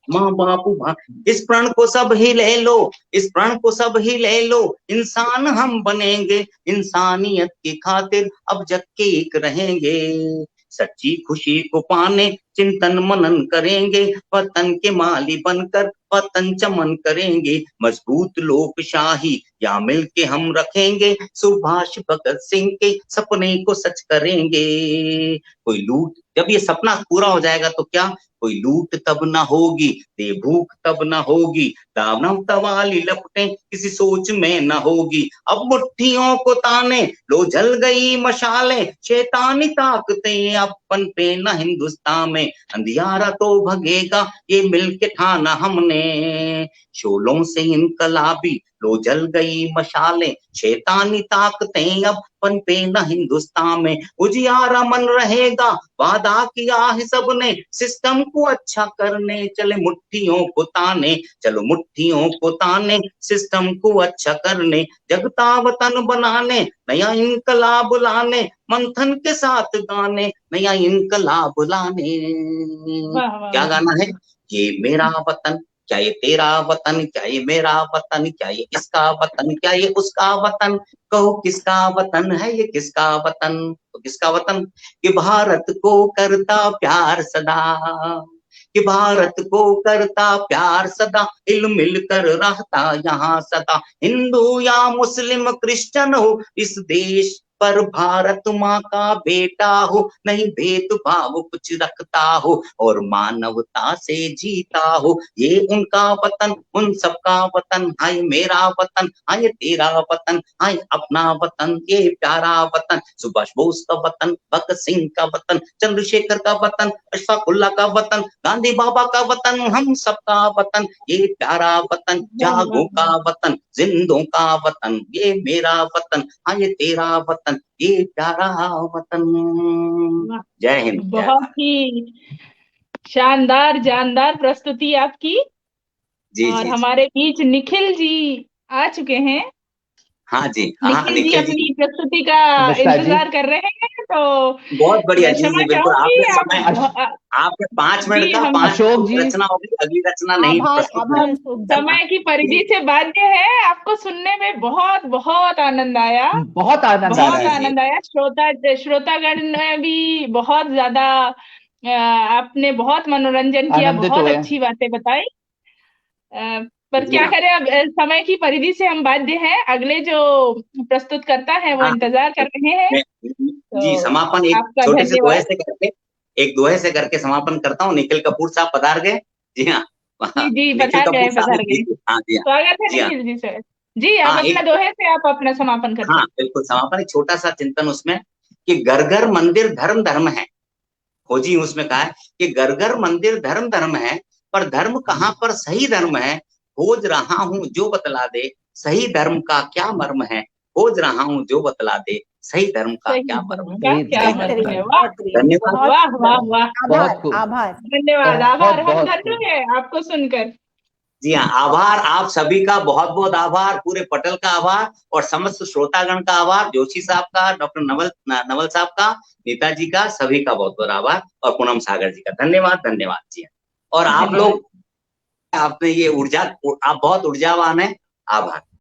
माँ बापू इस प्रण को सब ही ले लो, इस प्रण को सब ही ले लो। इंसान हम बनेंगे, इंसानियत की खातिर अब जग के एक रहेंगे। सच्ची खुशी को पाने चिंतन मनन करेंगे, वतन के माली बनकर वतन चमन करेंगे। मजबूत लोकशाही या मिलके हम रखेंगे, सुभाष भगत सिंह के सपने को सच करेंगे। कोई लूट, जब ये सपना पूरा हो जाएगा तो क्या, कोई लूट तब ना होगी, दे भूख तब ना होगी। दानव तवाली लपटें किसी सोच में ना होगी। अब मुट्ठियों को ताने लो जल गई मशालें, शैतानी ताकतें अपन पे ना हिंदुस्तान में। अंधियारा तो भगेगा ये मिलके ठाना हमने, शोलों से इनकलाबी लो जल गई मशालें। शैतानी ताकतें अब पनपे न हिंदुस्तान में, उजियारा मन रहेगा वादा किया है सबने, सिस्टम को अच्छा करने चले मुट्ठियों को ताने, चलो मुट्ठियों को ताने, सिस्टम को अच्छा करने, जगता वतन बनाने, नया इनकलाब लाने, मंथन के साथ गाने, नया इनकलाब लाने। क्या गाना है? ये मेरा वतन, क्या ये तेरा वतन, क्या ये मेरा वतन, क्या ये इसका वतन, क्या ये उसका वतन, कहो किसका वतन है ये, किसका वतन, तो किसका वतन? कि भारत को करता प्यार सदा, कि भारत को करता प्यार सदा, हिल मिल कर रहता यहाँ सदा, हिंदू या मुस्लिम क्रिश्चियन हो इस देश पर भारत माँ का बेटा हो, नहीं भेदभाव कुछ रखता हो और मानवता से जीता हो, ये उनका वतन उन सबका वतन, हाय मेरा वतन, हाय तेरा वतन, हाय अपना वतन, ये प्यारा वतन, सुभाष बोस का वतन, भगत सिंह का वतन, चंद्रशेखर का वतन, अशफाकुल्ला का वतन, गांधी बाबा का वतन, हम सबका वतन, ये प्यारा वतन, जागों का वतन, जिंदों का वतन, ये मेरा वतन, हाँ ये तेरा वतन, ये प्यारा वतन। जय हिंद। बहुत ही शानदार जानदार प्रस्तुति आपकी। जी और जी हमारे बीच निखिल जी आ चुके हैं। हाँ जी, हाँ निखिल जी निखिल अपनी जी प्रस्तुति का नमस्कार जी। इंतजार कर रहे हैं, तो बहुत बढ़िया मैं जी क्षमा जी बिल्कुल, चाहूंगी आपने समय आप आपने 5 मिनट जी का हम 5 अशोक जी, रचना होगी, अगली रचना नहीं आभार प्रस्तुत आभार नहीं। अशोक जी। समय की परिधि से बाध्य है। आपको सुनने में बहुत बहुत आनंद आया, बहुत आनंद आ बहुत रहा है। आनंद आया। श्रोतागण ने भी बहुत ज्यादा आपने बहुत मनोरंजन किया, आनंदित बहुत हुए। अच्छी बातें बताई। पर जी क्या हाँ। करें, अब समय की परिधि से हम बाध्य हैं। अगले जो प्रस्तुत करता है वो हाँ, इंतजार कर रहे हैं। मैं जी तो समापन एक आपका छोटे से दोहे धन्यवाद। से करके, एक दोहे से करके समापन करता हूँ। निखिल कपूर साहब पधार गए। जी हाँ, जी जी, निखिल पधार गए कपूर साहब पधार जी गए। जी, हाँ जी हाँ स्वागत है जी हाँ निखिल जी से। जी आप हाँ अपना एक दोहे से आप अपना समापन कर सकते हाँ बिल्कुल समापन, एक छोटा सा चिंतन उसमें कि घर घर मंदिर धर्म धर्म है। खोजी उसमें कहा है कि घर घर मंदिर धर्म धर्म है, पर धर्म कहाँ पर सही धर्म है, खोज रहा हूँ जो बतला दे, सही धर्म का क्या मर्म है, खोज रहा हूँ जो बतला दे, सही धर्म का सही क्या मर्म है। का क्या सही मर्म है। धर्म। वाह धन्यवाद। वाह वाह वाह, बहुत आभार खूब। आभार। धन्यवाद, बहुत आभार। हम बहुत धन्य खूब। हैं आपको सुनकर। जी हाँ, आभार आप सभी का, बहुत बहुत आभार, पूरे पटल का आभार और समस्त श्रोतागण का आभार, जोशी साहब का, डॉक्टर नवल साहब का, नेताजी का, सभी का बहुत बहुत आभार और पूनम सागर जी का धन्यवाद। धन्यवाद जी। और आप धन्यवाद। लोग, आपने ये ऊर्जा, आप बहुत ऊर्जावान है। आभार।